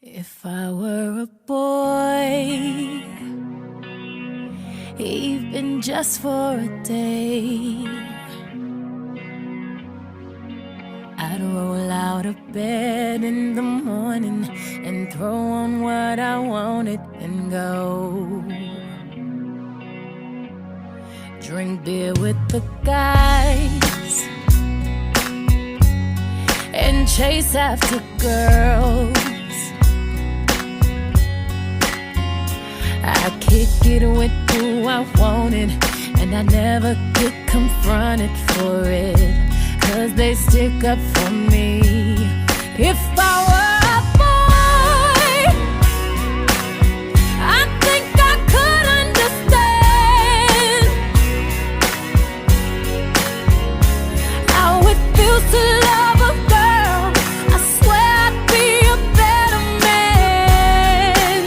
If I were a boy, even just for a day, I'd roll out of bed in the morning and throw on what I wanted and go drink beer with the guys and chase after girls. I kick it with who I wanted, and I never get confronted for it, 'cause they stick up for me. If I were a boy, I think I could understand how it feels to love a girl. I swear I'd be a better man.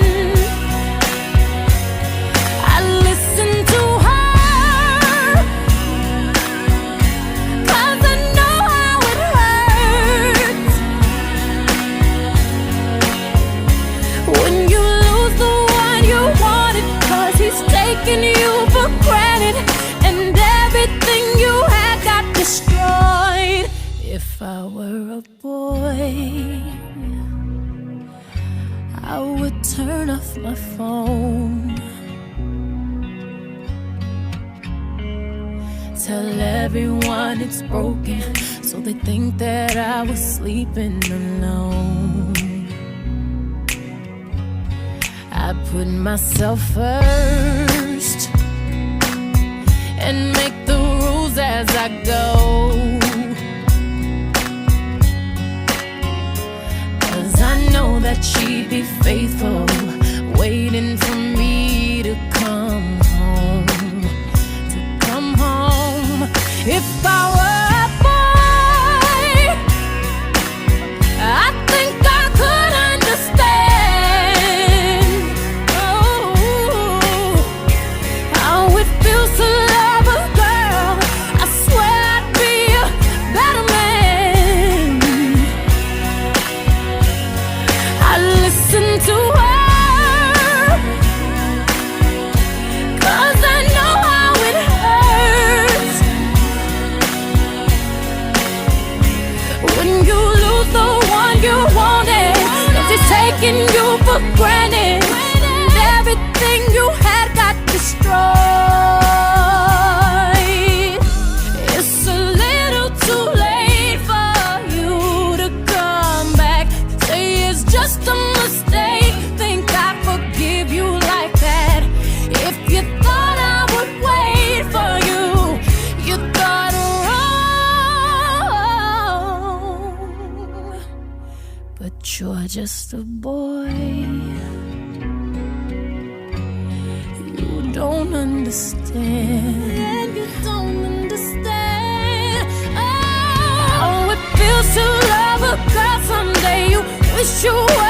I listen to her, 'cause I know how it hurts when you lose the one you wanted, 'cause he's taking you for granted and everything you had got destroyed. If I were a boy, I would turn off my phone, tell everyone it's broken, so they think that I was sleeping alone. I put myself first and make the rules as I go, 'cause I know that she'd be faithful, waiting for me to come home, to come home. If I were a boy, I think I could understand how it feels to love a girl. I swear I'd be a better man. I listen to her, 'cause I know how it hurts when you lose the one you wanted, 'cause he's taking you for granted and everything you had got destroyed. It's a little too late for you to come back, say it's just a mistake, think I forgive you like that. If you thought I would wait for you, you thought wrong. But you're just a boy, you don't understand. You don't understand. Oh, how it feels to love a girl someday you wish you were